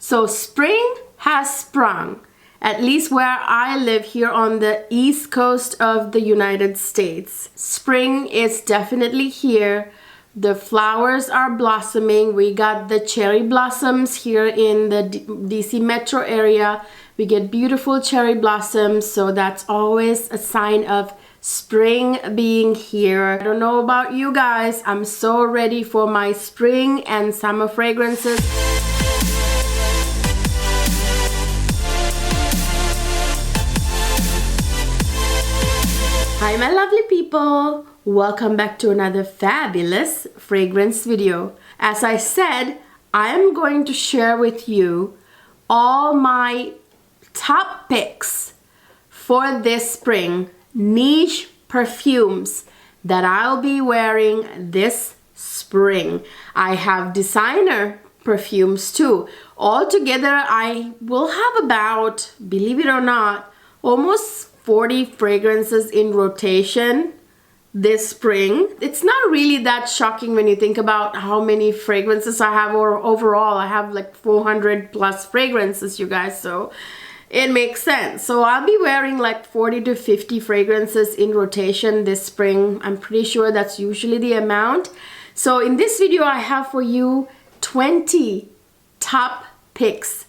So spring has sprung, at least where I live here on the east coast of the United States. Spring is definitely here. The flowers are blossoming. We got the cherry blossoms here in the DC metro area. We get beautiful cherry blossoms, so that's always a sign of spring being here. I don't know about you guys, I'm so ready for my spring and summer fragrances. Hi my lovely people, welcome back to another fabulous fragrance video. As I said, I am going to share with you all my top picks for this spring, niche perfumes that I'll be wearing this spring. I have designer perfumes too. Altogether I will have about, believe it or not, almost 40 fragrances in rotation this spring. It's not really that shocking when you think about how many fragrances I have, or overall I have like 400 plus fragrances, you guys, so it makes sense. So I'll be wearing like 40 to 50 fragrances in rotation this spring. I'm pretty sure that's usually the amount. So in this video I have for you 20 top picks,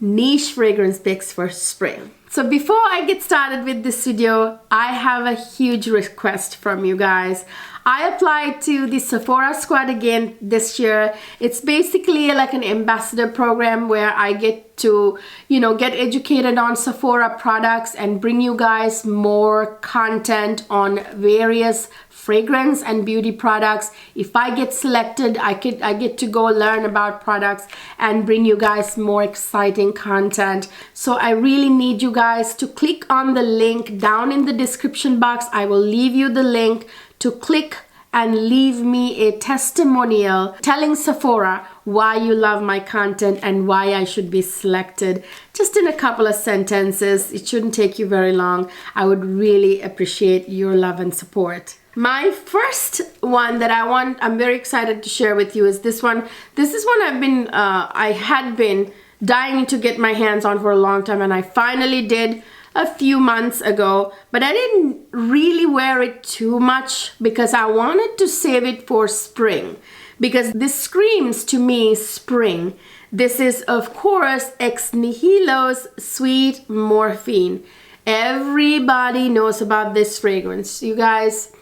niche fragrance picks for spring. So before I get started with this video, I have a huge request from you guys. I applied to the Sephora Squad again this year. It's basically like an ambassador program where I get to, get educated on Sephora products and bring you guys more content on various fragrance and beauty products. If I get selected, I get to go learn about products and bring you guys more exciting content. So I really need you guys to click on the link down in the description box. I will leave you the link to click and leave me a testimonial telling Sephora why you love my content and why I should be selected. Just in a couple of sentences. It shouldn't take you very long. I would really appreciate your love and support. My first one that I'm very excited to share with you is this one. This is one I had been dying to get my hands on for a long time, and I finally did a few months ago, but I didn't really wear it too much because I wanted to save it for spring, because this screams to me spring. This is of course Ex Nihilo's Sweet Morphine. Everybody knows about this fragrance, you guys.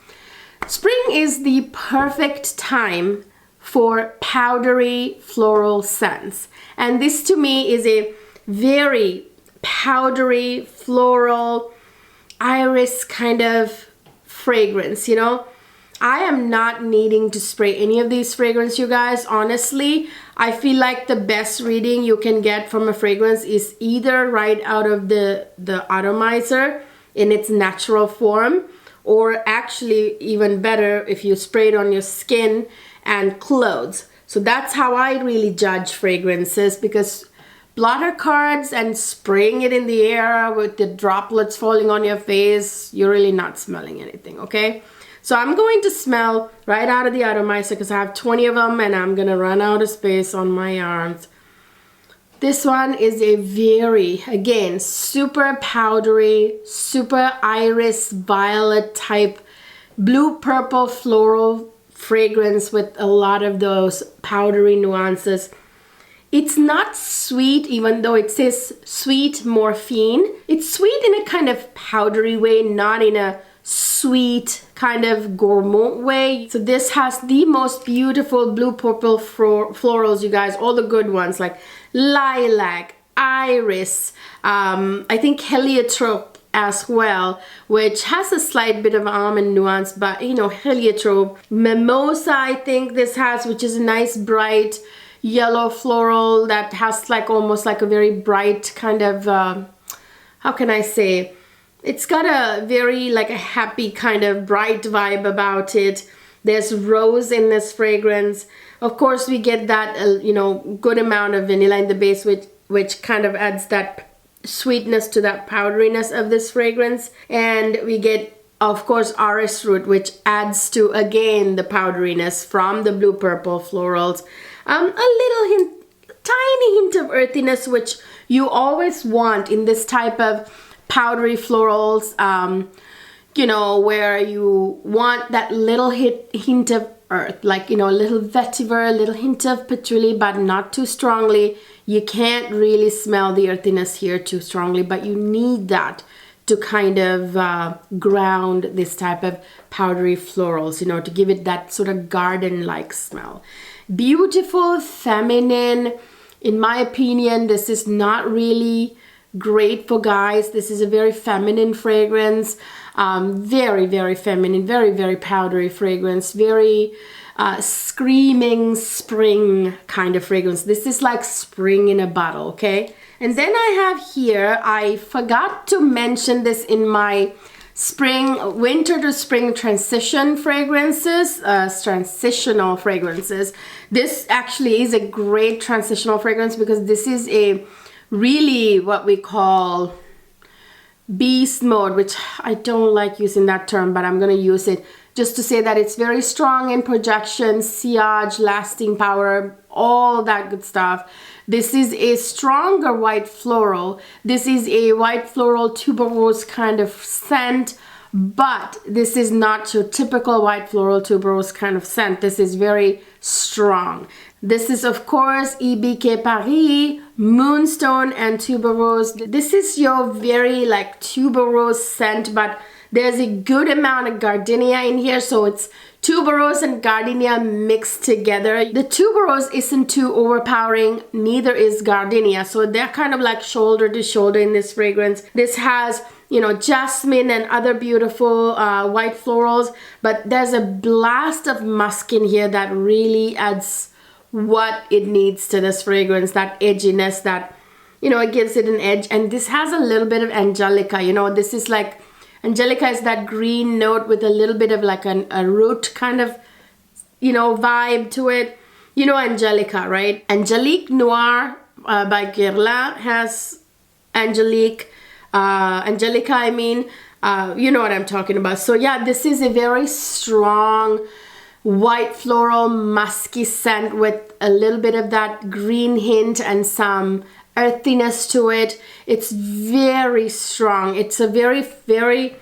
Spring is the perfect time for powdery floral scents, and this to me is a very powdery floral iris kind of fragrance. I am not needing to spray any of these fragrances, you guys. Honestly, I feel like the best reading you can get from a fragrance is either right out of the atomizer in its natural form, or actually even better if you spray it on your skin and clothes. So that's how I really judge fragrances, because blotter cards and spraying it in the air with the droplets falling on your face, you're really not smelling anything, okay? So I'm going to smell right out of the atomizer because I have 20 of them and I'm gonna run out of space on my arms. This one is a very, again, super powdery, super iris violet type blue purple floral fragrance with a lot of those powdery nuances. It's not sweet, even though it says Sweet Morphine. It's sweet in a kind of powdery way, not in a sweet kind of gourmand way. So this has the most beautiful blue purple florals, you guys. All the good ones like lilac, iris, I think heliotrope as well, which has a slight bit of almond nuance, but heliotrope. Mimosa, I think this has, which is a nice bright yellow floral that has like almost like a very bright kind of how can I say, it's got a very like a happy kind of bright vibe about it. There's rose in this fragrance. Of course we get that good amount of vanilla in the base, which kind of adds that sweetness to that powderiness of this fragrance. And we get, of course, orris root, which adds to again the powderiness from the blue purple florals. A little hint tiny hint of earthiness, which you always want in this type of powdery florals, you know, where you want that little hint of earth, like, you know, a little vetiver, a little hint of patchouli, but not too strongly. You can't really smell the earthiness here too strongly, but you need that to kind of ground this type of powdery florals, you know, to give it that sort of garden-like smell. Beautiful, feminine. In my opinion, this is not really great for guys. This is a very feminine fragrance. Very, very feminine, very, very powdery fragrance, very screaming spring kind of fragrance. This is like spring in a bottle, okay? And then I have here, I forgot to mention this in my winter to spring transition fragrances, transitional fragrances. This actually is a great transitional fragrance because this is a really what we call beast mode, which I don't like using that term, but I'm going to use it just to say that it's very strong in projection, sillage, lasting power, all that good stuff. This is a stronger white floral. This is a white floral tuberose kind of scent, but this is not your typical white floral tuberose kind of scent. This is very strong. This is, of course, EBK Paris, Moonstone, and Tuberose. This is your very like tuberose scent, but there's a good amount of gardenia in here, so it's tuberose and gardenia mixed together. The tuberose isn't too overpowering, neither is gardenia, so they're kind of like shoulder to shoulder in this fragrance. This has, you know, jasmine and other beautiful white florals, but there's a blast of musk in here that really adds what it needs to this fragrance, that edginess that, you know, it gives it an edge. And this has a little bit of angelica, you know, this is like, angelica is that green note with a little bit of like a root kind of, you know, vibe to it. You know angelica, right? Angelique Noir by Guerlain has angelica, I mean, you know what I'm talking about. So yeah, this is a very strong white floral musky scent with a little bit of that green hint and some earthiness to it. It's very strong. It's a very, very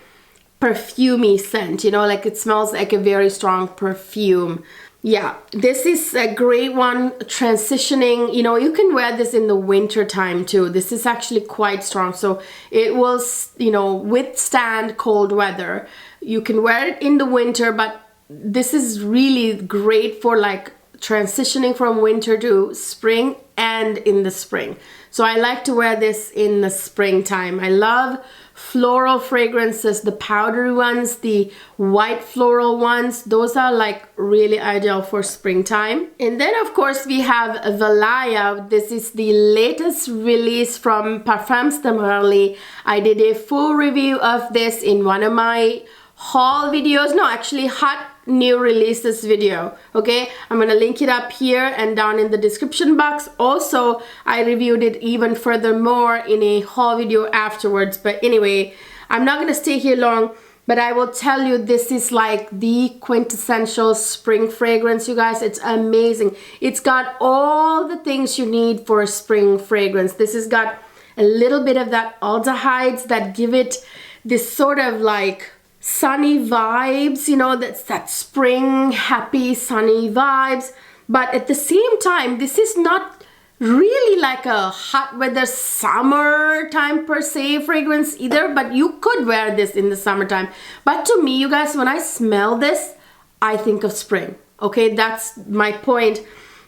perfumey scent, you know, like it smells like a very strong perfume. Yeah, this is a great one transitioning. You know, you can wear this in the winter time too. This is actually quite strong, so it will, you know, withstand cold weather. You can wear it in the winter, but this is really great for like transitioning from winter to spring and in the spring. So I like to wear this in the springtime. I love floral fragrances, the powdery ones, the white floral ones. Those are like really ideal for springtime. And then of course we have Valaya. This is the latest release from Parfums de Marly. I did a full review of this in one of my haul videos. No, actually hot new releases video. Okay, I'm gonna link it up here and down in the description box. Also, I reviewed it even furthermore in a haul video afterwards. But anyway, I'm not gonna stay here long, but I will tell you, this is like the quintessential spring fragrance, you guys. It's amazing. It's got all the things you need for a spring fragrance. This has got a little bit of that aldehydes that give it this sort of like sunny vibes, you know, that's that spring happy sunny vibes. But at the same time, this is not really like a hot weather summertime per se fragrance either, but you could wear this in the summertime. But to me, you guys, when I smell this, I think of spring. Okay, that's my point.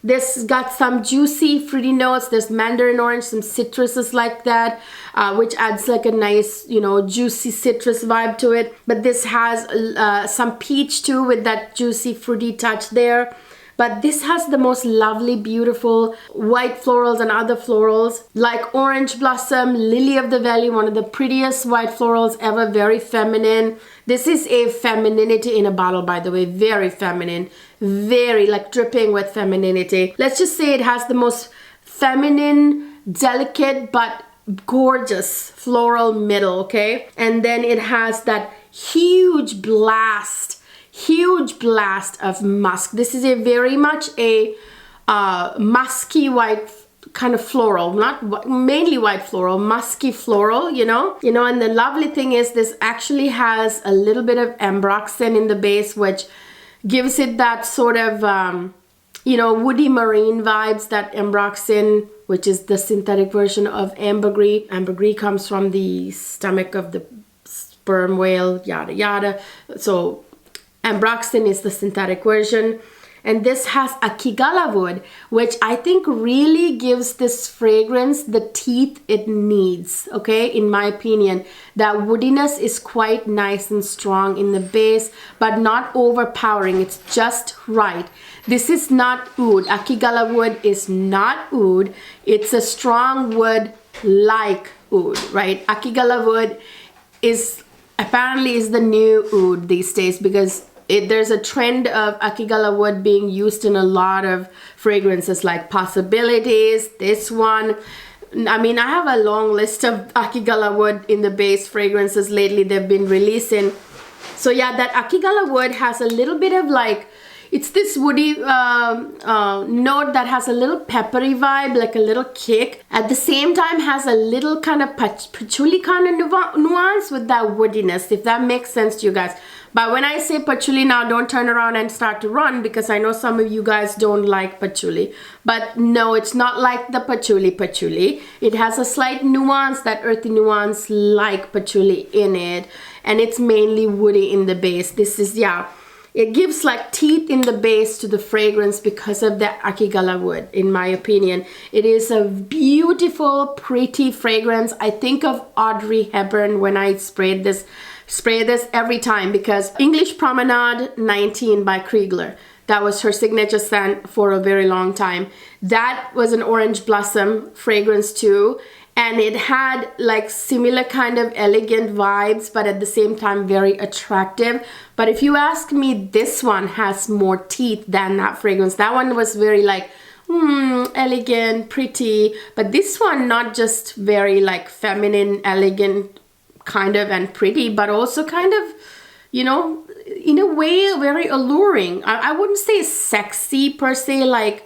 This got some juicy fruity notes. There's mandarin orange, some citruses like that, which adds like a nice, you know, juicy citrus vibe to it. But this has some peach too with that juicy fruity touch there. But this has the most lovely, beautiful white florals and other florals like orange blossom, lily of the valley, one of the prettiest white florals ever, very feminine. This is a femininity in a bottle, by the way, very feminine, very like dripping with femininity. Let's just say it has the most feminine, delicate, but gorgeous floral middle, okay? And then it has that huge blast of musk. This is a very much a musky white kind of floral, not mainly white floral, musky floral, you know. And the lovely thing is this actually has a little bit of ambroxan in the base, which gives it that sort of woody marine vibes, that ambroxan, which is the synthetic version of ambergris. Ambergris comes from the stomach of the sperm whale, yada yada. So ambroxan is the synthetic version. And this has akigala wood, which I think really gives this fragrance the teeth it needs, okay? In my opinion, that woodiness is quite nice and strong in the base, but not overpowering. It's just right. This is not oud. Akigala wood is not oud. It's a strong wood like oud, right? Akigala wood is apparently the new oud these days, because there's a trend of akigala wood being used in a lot of fragrances like Possibilities, this one. I mean, I have a long list of akigala wood in the base fragrances lately they've been releasing. So yeah, that akigala wood has a little bit of like, it's this woody note that has a little peppery vibe, like a little kick. At the same time has a little kind of patchouli kind of nuance with that woodiness, if that makes sense to you guys. But when I say patchouli now, don't turn around and start to run, because I know some of you guys don't like patchouli. But no, it's not like the patchouli. It has a slight nuance, that earthy nuance like patchouli in it. And it's mainly woody in the base. This is, yeah, it gives like teeth in the base to the fragrance because of the akigala wood, in my opinion. It is a beautiful, pretty fragrance. I think of Audrey Hepburn when I spray this every time, because English Promenade 19 by Kriegler, that was her signature scent for a very long time. That was an orange blossom fragrance too, and it had like similar kind of elegant vibes, but at the same time very attractive. But if you ask me, this one has more teeth than that fragrance. That one was very like elegant, pretty, but this one not just very like feminine, elegant kind of and pretty, but also kind of, you know, in a way very alluring. I wouldn't say sexy per se, like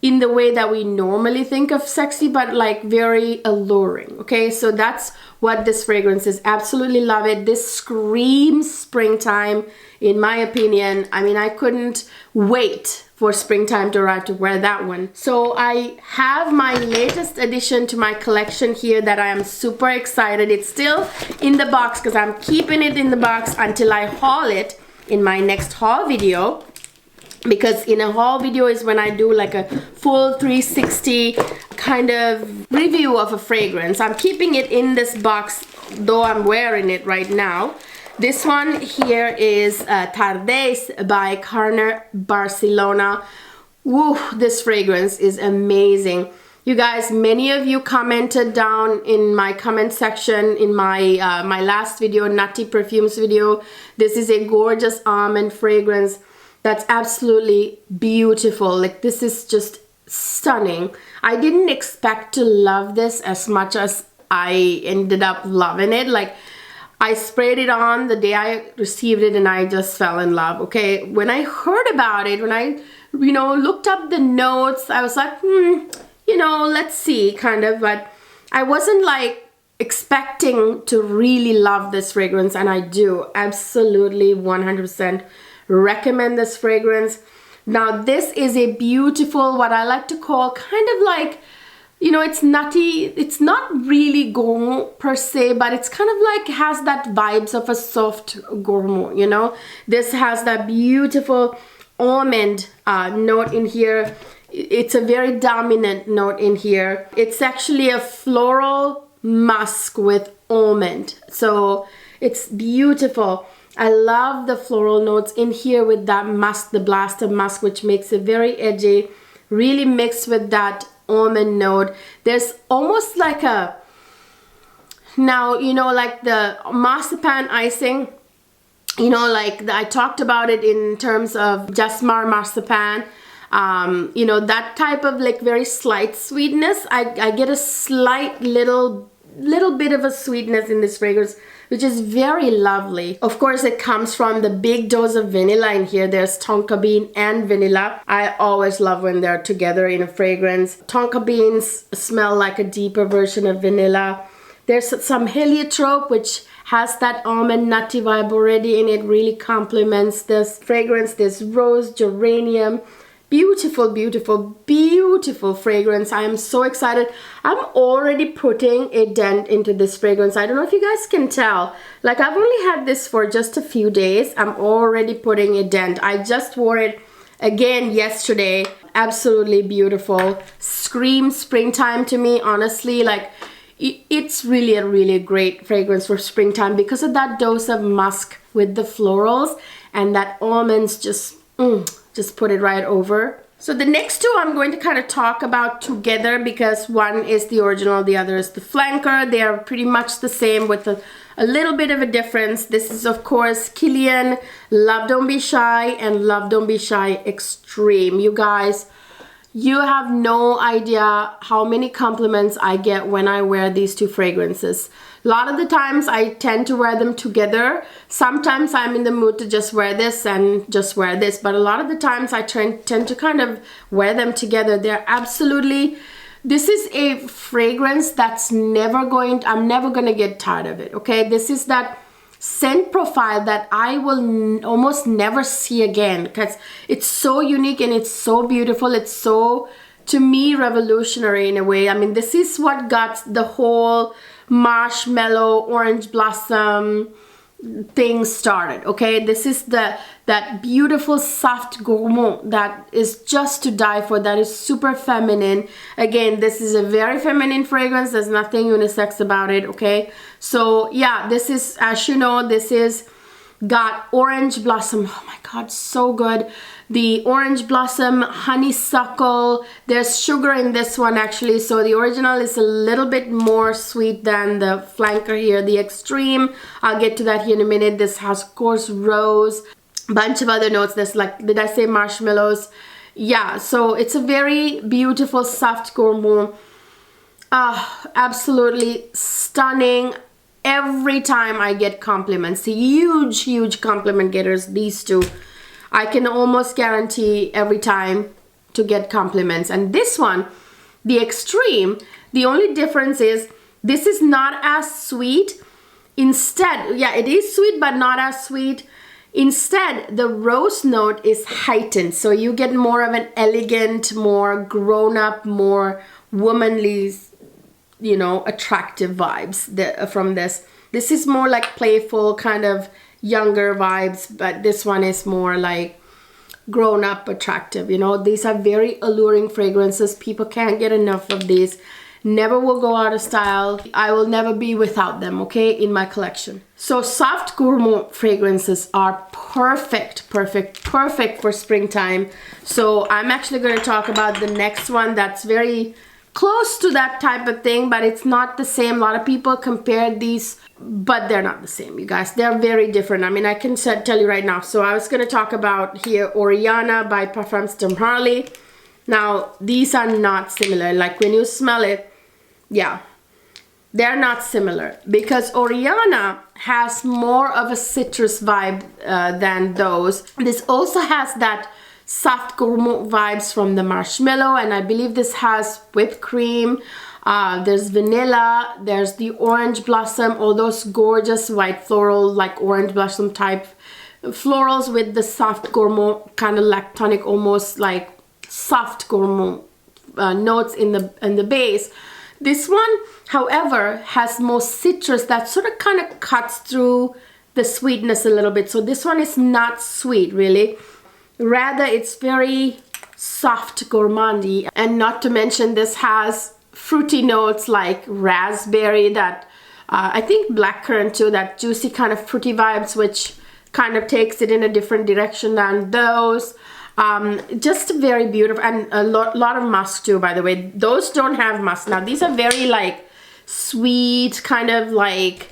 in the way that we normally think of sexy, but like very alluring. Okay, so that's what this fragrance is. Absolutely love it. This screams springtime, in my opinion. I mean, I couldn't wait for springtime to arrive to wear that one. So I have my latest addition to my collection here that I am super excited. It's still in the box because I'm keeping it in the box until I haul it in my next haul video. Because in a haul video is when I do like a full 360 kind of review of a fragrance. I'm keeping it in this box, though I'm wearing it right now. This one here is Tardes by Carner Barcelona. Woo, this fragrance is amazing. You guys, many of you commented down in my comment section in my my last video, Nutty Perfumes video. This is a gorgeous almond fragrance that's absolutely beautiful. Like, this is just stunning. I didn't expect to love this as much as I ended up loving it. Like, I sprayed it on the day I received it and I just fell in love, okay? When I heard about it, when I, looked up the notes, I was like, let's see, kind of. But I wasn't like expecting to really love this fragrance, and I do. Absolutely 100% recommend this fragrance. Now, this is a beautiful, what I like to call kind of like, it's nutty. It's not really gourmand per se, but it's kind of like has that vibes of a soft gourmand, This has that beautiful almond note in here. It's a very dominant note in here. It's actually a floral musk with almond. So it's beautiful. I love the floral notes in here with that musk, the blast of musk, which makes it very edgy, really mixed with that almond note. There's almost like a, now, like the marzipan icing, like I talked about it in terms of Jasmar marzipan, that type of like very slight sweetness. I get a slight little bit of a sweetness in this fragrance, which is very lovely. Of course, it comes from the big dose of vanilla in here. There's tonka bean and vanilla. I always love when they're together in a fragrance. Tonka beans smell like a deeper version of vanilla. There's some heliotrope, which has that almond nutty vibe already in it, really complements this fragrance. There's rose, geranium. Beautiful, beautiful, beautiful fragrance. I am so excited. I'm already putting a dent into this fragrance. I don't know if you guys can tell. Like, I've only had this for just a few days. I'm already putting a dent. I just wore it again yesterday. Absolutely beautiful. Screams springtime to me, honestly. Like, it's really a really great fragrance for springtime because of that dose of musk with the florals, and that almonds just put it right over. So the next two I'm going to kind of talk about together because one is the original, the other is the flanker. They are pretty much the same with a little bit of a difference. This is, of course, Killian Love Don't Be Shy and Love Don't Be Shy Extreme. You guys, you have no idea how many compliments I get when I wear these two fragrances. A lot of the times I tend to wear them together. Sometimes I'm in the mood to just wear this and just wear this, but a lot of the times I tend to kind of wear them together. They're absolutely, this is a fragrance that's I'm never going to get tired of it, okay? This is that scent profile that I will almost never see again because it's so unique and it's so beautiful. It's so, to me, revolutionary in a way. I mean, this is what got the whole marshmallow, orange blossom thing started, okay? This is that beautiful soft gourmand that is just to die for, that is super feminine. Again, this is a very feminine fragrance. There's nothing unisex about it, okay? So yeah, this is, as you know, this is got orange blossom. Oh my god, so good. The orange blossom, honeysuckle. There's sugar in this one actually, so the original is a little bit more sweet than the flanker here, the extreme. I'll get to that here in a minute. This has, of course, rose, bunch of other notes. There's, like, did I say marshmallows? Yeah, so it's a very beautiful soft gourmand. Absolutely stunning. Every time I get compliments, huge compliment getters, these two. I can almost guarantee every time to get compliments. And this one, the extreme, the only difference is this is not as sweet. Instead, yeah, it is sweet, but not as sweet. Instead, the rose note is heightened. So you get more of an elegant, more grown-up, more womanly, you know, attractive vibes from this. This is more like playful, kind of younger vibes, but this one is more like grown up, attractive. You know, these are very alluring fragrances. People can't get enough of these. Never will go out of style. I will never be without them, okay, in my collection. So soft gourmand fragrances are perfect for springtime. So I'm actually going to talk about the next one that's very close to that type of thing, but it's not the same. A lot of people compare these, but they're not the same, you guys. They're very different. I mean, I can tell you right now. So I was going to talk about here Orianna by Parfums de Marly. Now, these are not similar. Like, when you smell it, yeah, they're not similar because Orianna has more of a citrus vibe than those. This also has that soft gourmand vibes from the marshmallow, and I believe this has whipped cream. There's vanilla, there's the orange blossom, all those gorgeous white floral, like orange blossom type florals with the soft gourmand, kind of lactonic, almost like soft gourmand notes in the base. This one, however, has more citrus that sort of kind of cuts through the sweetness a little bit. So this one is not sweet, really. Rather, it's very soft gourmandy, and not to mention this has fruity notes like raspberry, that I think blackcurrant too, that juicy kind of fruity vibes, which kind of takes it in a different direction than those. Just very beautiful, and a lot of musk too, by the way. Those don't have musk. Now these are very like sweet, kind of like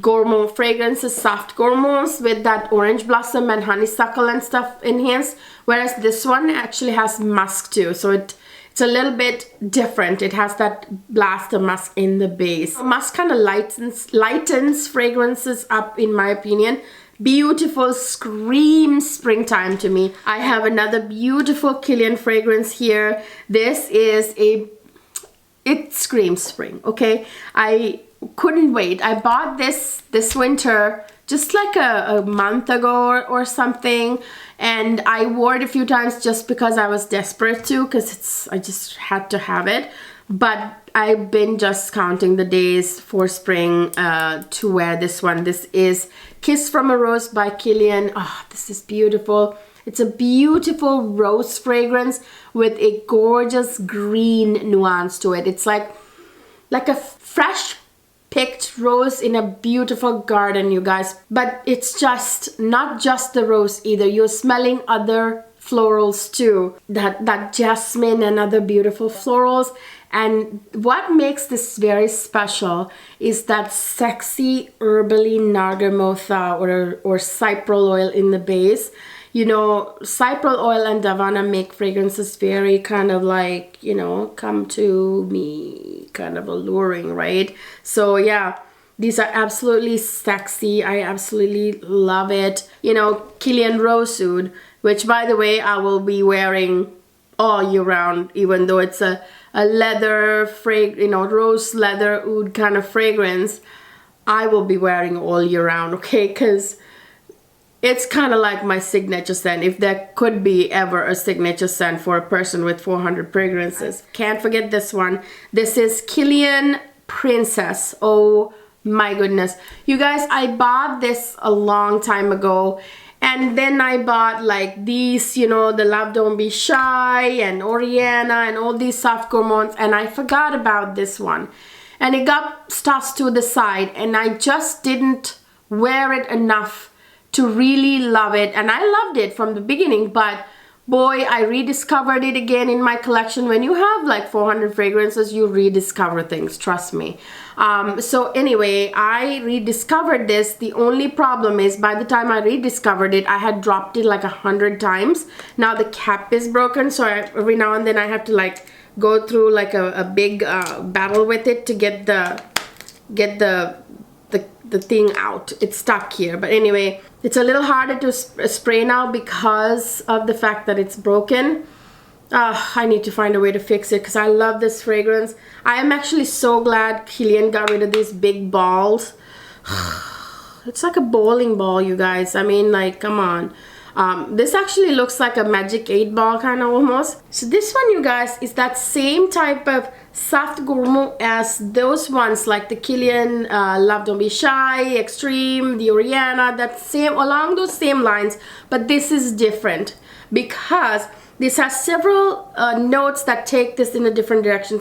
gourmand fragrances, soft gourmands with that orange blossom and honeysuckle and stuff enhanced, whereas this one actually has musk too, so It's a little bit different. It has that blast of musk in the base. Musk kind of lightens fragrances up, in my opinion. Beautiful, screams springtime to me. I have another beautiful Killian fragrance here. This is it screams spring, okay? I couldn't wait. I bought this winter just like a month ago or something, and I wore it a few times just because I was desperate to, because I just had to have it. But I've been just counting the days for spring to wear this one. This is Kiss from a Rose by Killian. Oh, this is beautiful. It's a beautiful rose fragrance with a gorgeous green nuance to it. It's like a fresh picked rose in a beautiful garden, you guys. But it's just not just the rose either. You're smelling other florals too. That jasmine and other beautiful florals. And what makes this very special is that sexy herbally nargamotha or cyprol oil in the base. You know, cyprol oil and davana make fragrances very kind of like, you know, come to me, kind of alluring, right? So yeah, these are absolutely sexy. I absolutely love it. You know, Killian Rosewood, which by the way, I will be wearing all year round, even though it's a leather you know, rose leather oud kind of fragrance. I will be wearing all year round, okay? Because it's kind of like my signature scent, if there could be ever a signature scent for a person with 400 fragrances. Can't forget this one. This is Killian Princess. Oh my goodness. You guys, I bought this a long time ago. And then I bought like these, you know, the Love Don't Be Shy and Orianna and all these soft gourmands. And I forgot about this one. And it got tossed to the side. And I just didn't wear it enough to really love it. And I loved it from the beginning, but boy, I rediscovered it again in my collection. When you have like 400 fragrances, you rediscover things, trust me. So anyway, I rediscovered this. The only problem is by the time I rediscovered it, I had dropped it like 100 times. Now the cap is broken, so every now and then I have to like go through like a big battle with it to get the thing out. It's stuck here, but anyway, it's a little harder to spray now because of the fact that it's broken. I need to find a way to fix it because I love this fragrance. I am actually so glad Killian got rid of these big balls. It's like a bowling ball, you guys. I mean, like, come on. This actually looks like a magic 8 ball kind of almost. So this one, you guys, is that same type of soft gourmand as those ones like the Killian Love Don't Be Shy, Extreme, the Orianna, that same, along those same lines, but this is different because this has several notes that take this in a different direction.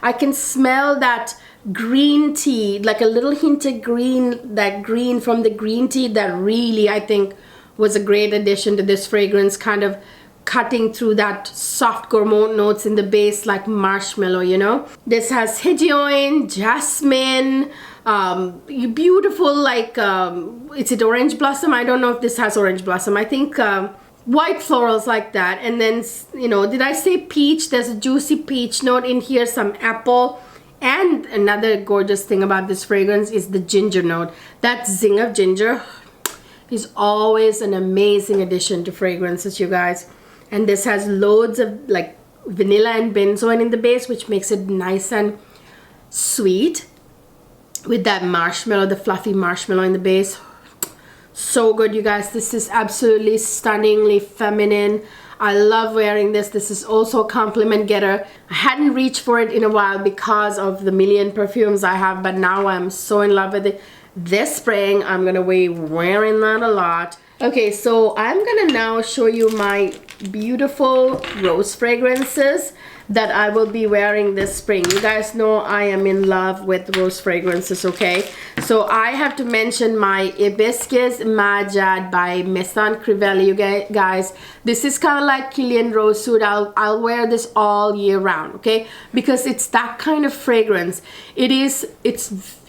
I can smell that green tea, like a little hint of green, that green from the green tea that really, I think, was a great addition to this fragrance, kind of cutting through that soft gourmand notes in the base like marshmallow, you know. This has hedione, jasmine, beautiful like, is it orange blossom? I don't know if this has orange blossom. I think white florals like that. And then, you know, did I say peach? There's a juicy peach note in here, some apple. And another gorgeous thing about this fragrance is the ginger note. That zing of ginger is always an amazing addition to fragrances, you guys. And this has loads of like vanilla and benzoin in the base, which makes it nice and sweet with that marshmallow, the fluffy marshmallow in the base. So good, you guys. This is absolutely stunningly feminine. I love wearing this. This is also a compliment getter. I hadn't reached for it in a while because of the million perfumes I have, but now I'm so in love with it. This spring, I'm gonna be wearing that a lot. Okay, so I'm gonna now show you my beautiful rose fragrances that I will be wearing this spring. You guys know I am in love with rose fragrances, okay? So I have to mention my Hibiscus Maja by Maison Crivelli, you guys. This is kind of like Killian Rosewood. I'll wear this all year round, okay? Because it's that kind of fragrance. It's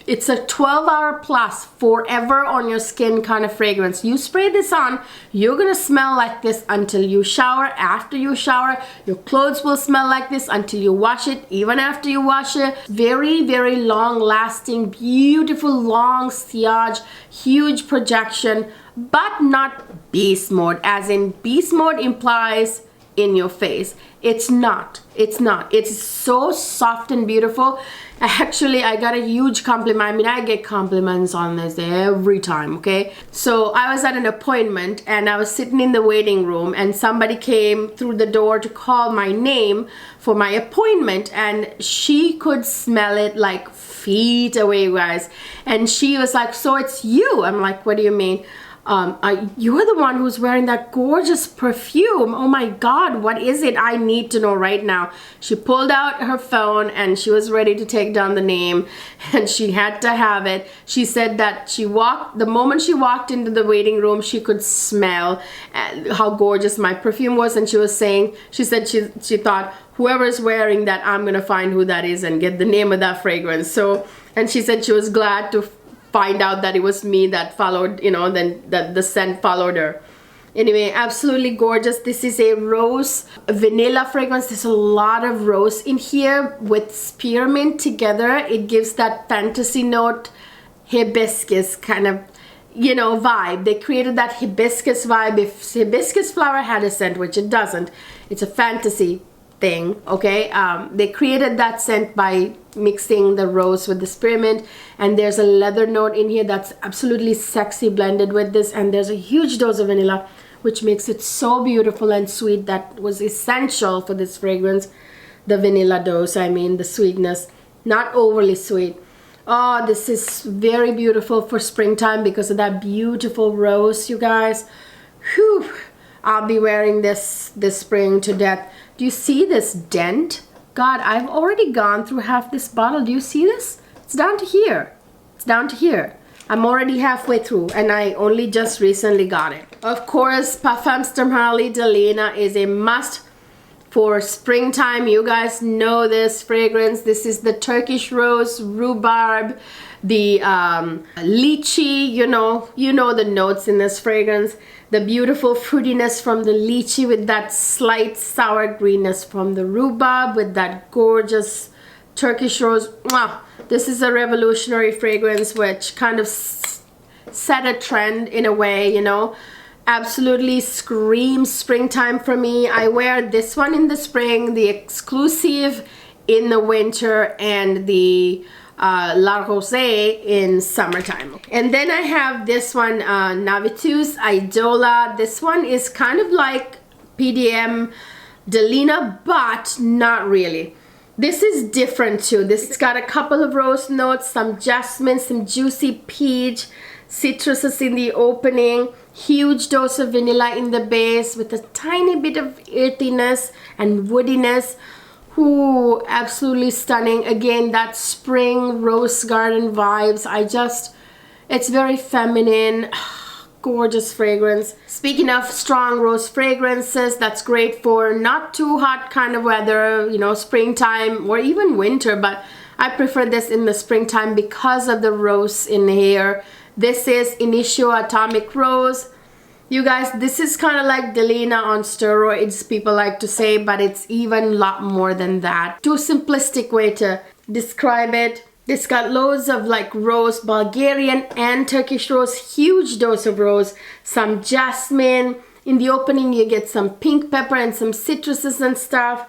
It's a 12-hour plus, forever on your skin kind of fragrance. You spray this on, you're gonna smell like this until you shower. After you shower, your clothes will smell like this until you wash it, even after you wash it. Very, very long lasting, beautiful, long sillage, huge projection, but not beast mode, as in beast mode implies in your face. It's not. It's so soft and beautiful. Actually, I got a huge compliment. I mean, I get compliments on this every time, okay? So I was at an appointment and I was sitting in the waiting room and somebody came through the door to call my name for my appointment, and she could smell it like feet away, you guys. And she was like, "So it's you?" I'm like, "What do you mean?" You're the one who's wearing that gorgeous perfume. Oh my God, what is it? I need to know right now. She pulled out her phone and she was ready to take down the name, and she had to have it. She said that the moment she walked into the waiting room, she could smell how gorgeous my perfume was. And she said she thought, whoever's wearing that, I'm gonna find who that is and get the name of that fragrance. So, and she said she was glad to find out that it was me that followed, you know, then that the scent followed her. Anyway, absolutely gorgeous. This is a rose vanilla fragrance. There's a lot of rose in here with spearmint together. It gives that fantasy note, hibiscus kind of, you know, vibe. They created that hibiscus vibe. If hibiscus flower had a scent, which it doesn't, it's a fantasy thing, okay? They created that scent by mixing the rose with the spearmint, and there's a leather note in here that's absolutely sexy blended with this, and there's a huge dose of vanilla, which makes it so beautiful and sweet. That was essential for this fragrance. The vanilla dose, I mean, the sweetness, not overly sweet. Oh, this is very beautiful for springtime because of that beautiful rose, you guys. Whew, I'll be wearing this spring to death. Do you see this dent? God, I've already gone through half this bottle. Do you see this? It's down to here. It's down to here. I'm already halfway through, and I only just recently got it. Of course, Parfums Delina is a must for springtime. You guys know this fragrance. This is the Turkish rose, rhubarb, the lychee. You know the notes in this fragrance. The beautiful fruitiness from the lychee with that slight sour greenness from the rhubarb with that gorgeous Turkish rose. Mwah! This is a revolutionary fragrance which kind of set a trend in a way, you know. Absolutely screams springtime for me. I wear this one in the spring, the exclusive in the winter, and the La Rosée in summertime. And then I have this one, Navitus Idola. This one is kind of like PDM Delina, but not really. This is different too. This got a couple of rose notes, some jasmine, some juicy peach, citruses in the opening, huge dose of vanilla in the base with a tiny bit of earthiness and woodiness. Ooh, absolutely stunning. Again, that spring rose garden vibes. It's very feminine. Gorgeous fragrance. Speaking of strong rose fragrances, that's great for not too hot kind of weather, you know, springtime or even winter, but I prefer this in the springtime because of the rose in here. This is Initio Atomic Rose. You guys, this is kind of like Delina on steroids, people like to say, but it's even a lot more than that. Too simplistic way to describe it. This got loads of like rose, Bulgarian and Turkish rose, huge dose of rose, some jasmine. In the opening you get some pink pepper and some citruses and stuff.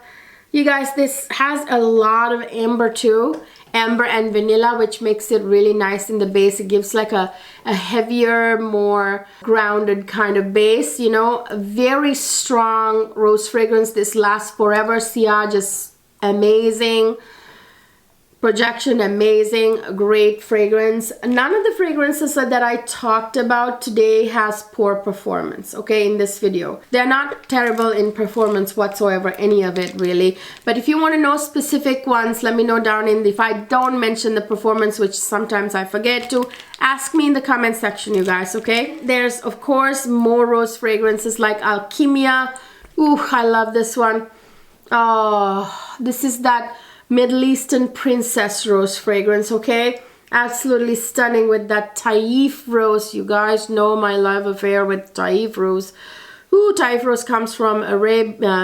You guys, this has a lot of amber too. Amber and vanilla, which makes it really nice in the base. It gives like a heavier, more grounded kind of base, you know. A very strong rose fragrance. This lasts forever. Sillage is amazing. Projection amazing, great fragrance. None of the fragrances that I talked about today has poor performance, okay, in this video. They're not terrible in performance whatsoever, any of it really. But if you want to know specific ones, let me know down in if I don't mention the performance, which sometimes I forget to, ask me in the comment section, you guys, okay? There's of course more rose fragrances like Alchemia. Ooh, I love this one. Oh, this is that Middle Eastern princess rose fragrance, okay? Absolutely stunning with that Taif rose. You guys know my love affair with Taif rose. Ooh, Taif rose comes from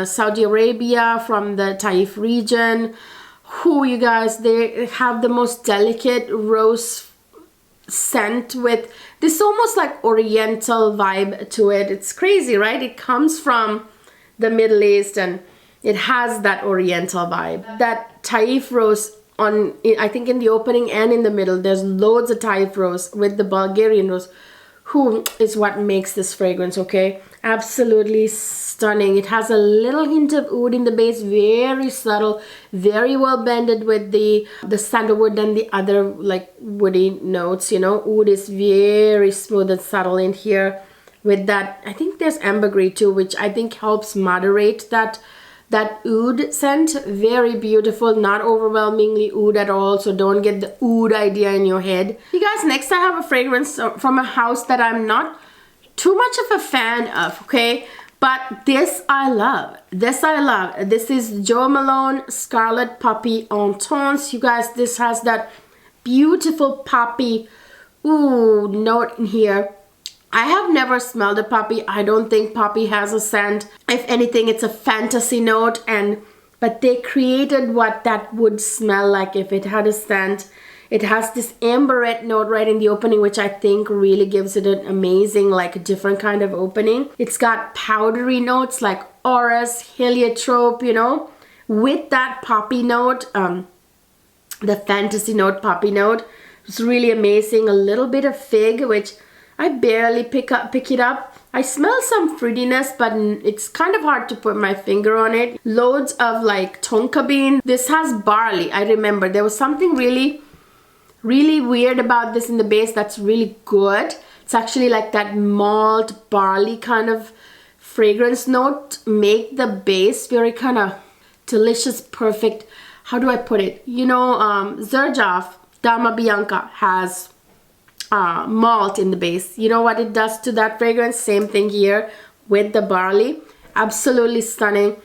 Saudi Arabia, from the Taif region. Who, you guys, they have the most delicate rose scent with this almost like oriental vibe to it. It's crazy, right? It comes from the Middle East and it has that oriental vibe. That Taif rose on, I think in the opening and in the middle, there's loads of Taif rose with the Bulgarian rose, who is what makes this fragrance, okay? Absolutely stunning. It has a little hint of oud in the base, very subtle, very well blended with the sandalwood and the other like woody notes, you know. Oud is very smooth and subtle in here with that. I think there's ambergris too, which I think helps moderate that oud scent. Very beautiful, not overwhelmingly oud at all, so don't get the oud idea in your head. You guys, next I have a fragrance from a house that I'm not too much of a fan of, okay, but this I love. This is Jo Malone Scarlet Poppy Intense. You guys, this has that beautiful poppy note in here. I have never smelled a poppy. I don't think poppy has a scent. If anything, it's a fantasy note, but they created what that would smell like if it had a scent. It has this amberette note right in the opening, which I think really gives it an amazing, like, different kind of opening. It's got powdery notes like orris, heliotrope, you know, with that poppy note, the fantasy note, poppy note. It's really amazing. A little bit of fig, which I barely pick it up. I smell some fruitiness, but it's kind of hard to put my finger on it. Loads of like tonka bean. This has barley. I remember there was something really weird about this in the base that's really good. It's actually like that malt barley kind of fragrance note make the base very kind of delicious, perfect. How do I put it? You know, Xerjoff Dama Bianca has malt in the base. You know what it does to that fragrance? Same thing here with the barley. Absolutely stunning.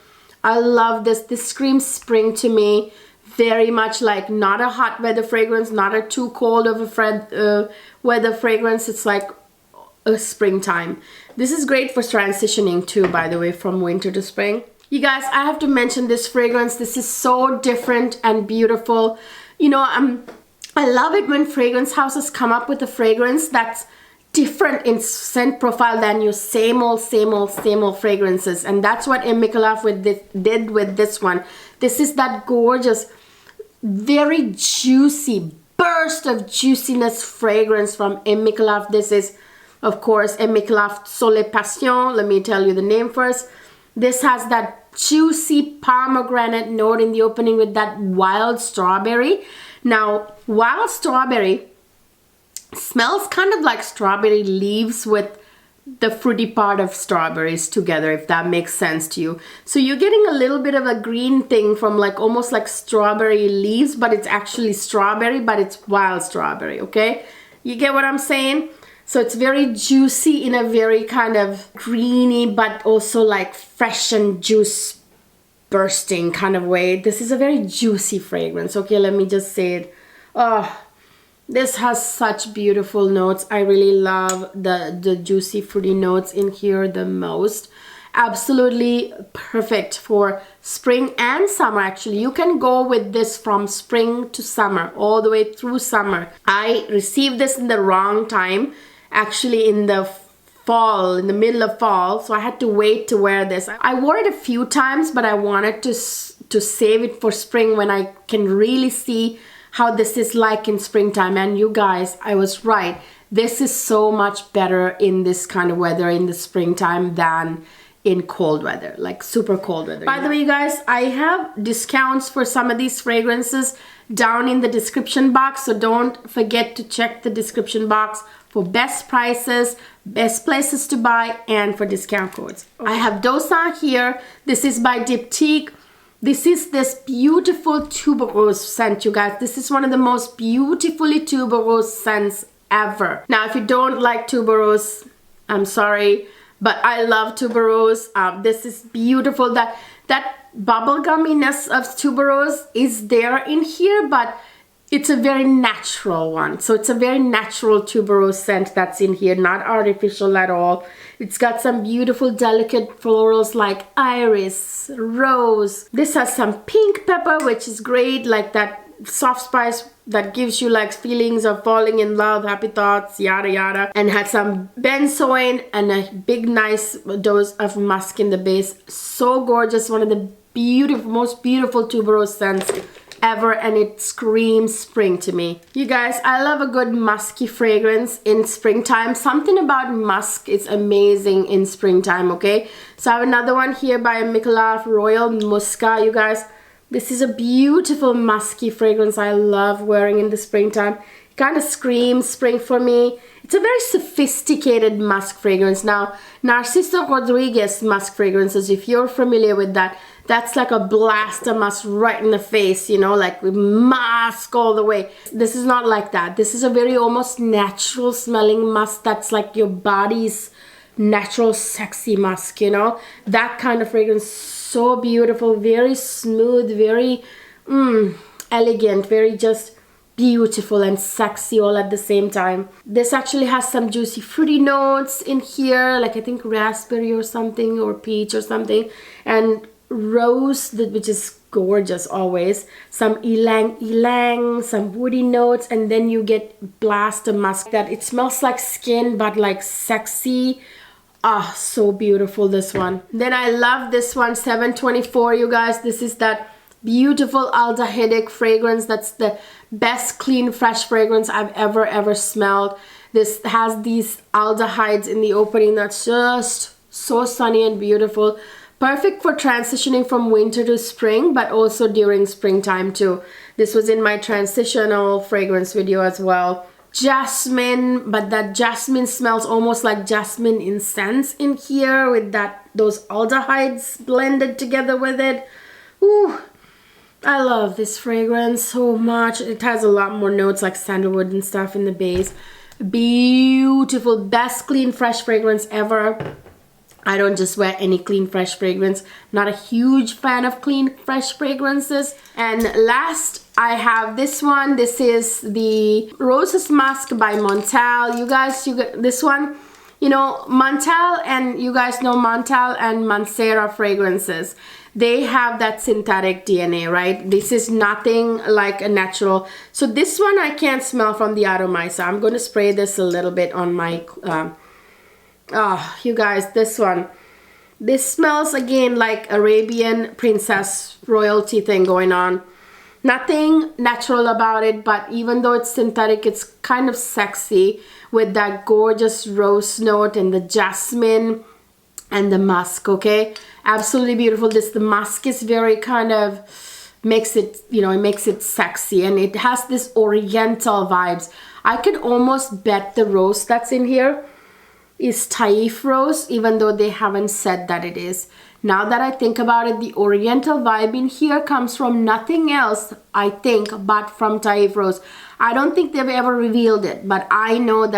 I love this. This screams spring to me. Very much like not a hot weather fragrance, not a too cold of a weather fragrance. It's like a springtime. This is great for transitioning too, by the way, from winter to spring. You guys, I have to mention this fragrance. This is so different and beautiful. You know, I love it when fragrance houses come up with a fragrance that's different in scent profile than your same old fragrances. And that's what M. Micallef did with this one. This is that gorgeous, very juicy burst of juiciness fragrance from M. Micallef. This is, of course, M. Micallef Soleil Passion. Let me tell you the name first. This has that juicy pomegranate note in the opening with that wild strawberry. Now, wild strawberry smells kind of like strawberry leaves with the fruity part of strawberries together, if that makes sense to you. So you're getting a little bit of a green thing from like almost like strawberry leaves, but it's actually strawberry, but it's wild strawberry, okay? You get what I'm saying? So it's very juicy in a very kind of greeny, but also like fresh and juice bursting kind of way. This is a very juicy fragrance, okay? Let me just say it. Oh, this has such beautiful notes. I really love the juicy fruity notes in here the most. Absolutely perfect for spring and summer. Actually, you can go with this from spring to summer, all the way through summer. I received this in the wrong time, actually in the fall, in the middle of fall, so I had to wait to wear this. I wore it a few times, but I wanted to save it for spring when I can really see how this is like in springtime. And you guys, I was right. This is so much better in this kind of weather in the springtime than in cold weather, like super cold weather. By the way, you guys, I have discounts for some of these fragrances down in the description box, so don't forget to check the description box for best prices, best places to buy, and for discount codes. I have Dosa here. This is by Diptyque. This is this beautiful tuberose scent, you guys. This is one of the most beautifully tuberose scents ever. Now, if you don't like tuberose, I'm sorry, but I love tuberose. This is beautiful. That bubblegumminess of tuberose is there in here, but it's a very natural one. So it's a very natural tuberose scent that's in here, not artificial at all. It's got some beautiful delicate florals like iris, rose. This has some pink pepper, which is great, like that soft spice that gives you like feelings of falling in love, happy thoughts, yada yada. And had some benzoin and a big nice dose of musk in the base. So gorgeous, one of the beautiful, most beautiful tuberose scents ever, and it screams spring to me. You guys, I love a good musky fragrance in springtime. Something about musk is amazing in springtime, okay? So I have another one here by Michelaf Royal Musca, you guys. This is a beautiful musky fragrance I love wearing in the springtime. It kind of screams spring for me. It's a very sophisticated musk fragrance. Now, Narciso Rodriguez musk fragrances, if you're familiar with that, that's like a blast of musk right in the face, you know, like with musk all the way. This is not like that. This is a very almost natural smelling musk that's like your body's natural sexy musk, you know. That kind of fragrance, so beautiful, very smooth, very elegant, very just beautiful and sexy all at the same time. This actually has some juicy fruity notes in here, like I think raspberry or something, or peach or something, and rose, which is gorgeous always, some ylang ylang, some woody notes, and then you get blast of musk that it smells like skin but like sexy. Ah, so beautiful, this one. Then I love this one, 724, you guys. This is that beautiful Alta Headache fragrance. That's the best clean fresh fragrance I've ever smelled. This has these aldehydes in the opening that's just so sunny and beautiful. Perfect for transitioning from winter to spring, but also during springtime too. This was in my transitional fragrance video as well. Jasmine, but that jasmine smells almost like jasmine incense in here with those aldehydes blended together with it. Ooh, I love this fragrance so much. It has a lot more notes like sandalwood and stuff in the base. Beautiful, best clean fresh fragrance ever. I don't just wear any clean fresh fragrance. Not a huge fan of clean fresh fragrances. And last, I have this one. This is the Roses Musk by Montal. You guys, this one, you know, Montal, and you guys know Montal and Mancera fragrances. They have that synthetic DNA, right? This is nothing like a natural. So this one I can't smell from the atomizer. I'm going to spray this a little bit on my you guys, this one. This smells again like Arabian princess royalty thing going on. Nothing natural about it, but even though it's synthetic, it's kind of sexy with that gorgeous rose note and the jasmine and the musk, okay? Absolutely beautiful. The musk is very kind of, makes it, you know, it makes it sexy, and it has this oriental vibes. I could almost bet the rose that's in here is Taif rose, even though they haven't said that it is. Now that I think about it, the oriental vibe in here comes from nothing else, I think, but from Taif rose. I don't think they've ever revealed it, but I know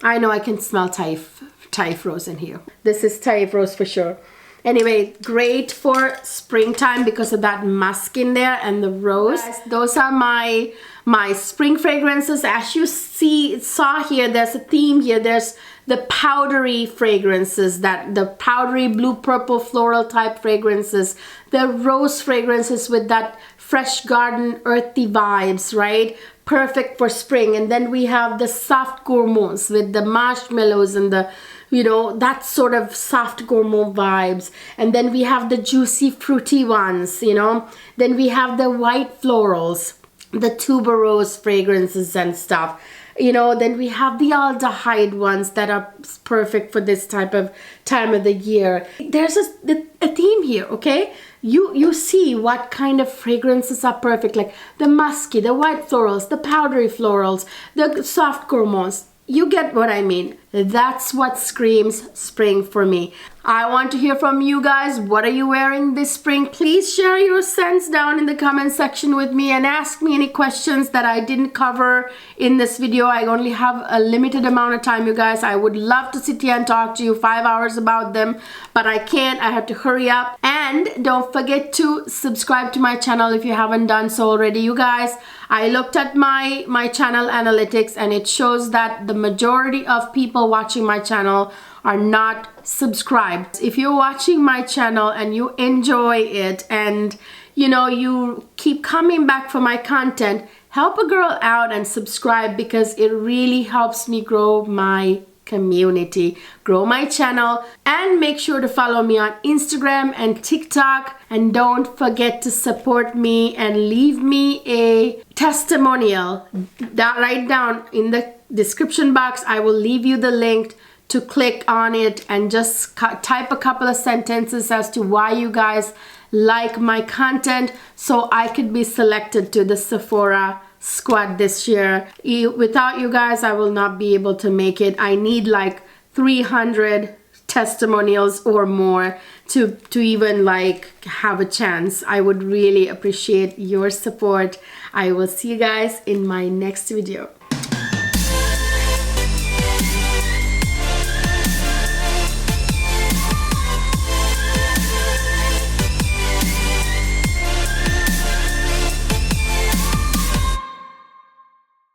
I can smell Taif rose in here. This is Taif rose for sure. Anyway, great for springtime because of that musk in there and the rose. Those are my spring fragrances. As you saw here, there's a theme here. There's the powdery fragrances, the powdery blue purple floral type fragrances, the rose fragrances with that fresh garden earthy vibes, right? Perfect for spring. And then we have the soft gourmands with the marshmallows and the, you know, that sort of soft gourmand vibes. And then we have the juicy fruity ones, you know. Then we have the white florals, the tuberose fragrances and stuff. You know, then we have the aldehyde ones that are perfect for this type of time of the year. There's a theme here, okay? You see what kind of fragrances are perfect, like the musky, the white florals, the powdery florals, the soft gourmands. You get what I mean. That's what screams spring for me. I want to hear from you guys. What are you wearing this spring? Please share your scents down in the comment section with me and ask me any questions that I didn't cover in this video. I only have a limited amount of time, you guys. I would love to sit here and talk to you 5 hours about them, but I can't. I have to hurry up. And And don't forget to subscribe to my channel if you haven't done so already. You guys, I looked at my channel analytics and it shows that the majority of people watching my channel are not subscribed. If you're watching my channel and you enjoy it and you know you keep coming back for my content, help a girl out and subscribe, because it really helps me grow my community, grow my channel. And make sure to follow me on Instagram and TikTok, and don't forget to support me and leave me a testimonial. Right down in the description box, I will leave you the link to click on it and just type a couple of sentences as to why you guys like my content, so I could be selected to the Sephora Squad this year. Without you guys, I will not be able to make it. I need like 300 testimonials or more to even like have a chance. I would really appreciate your support. I will see you guys in my next video.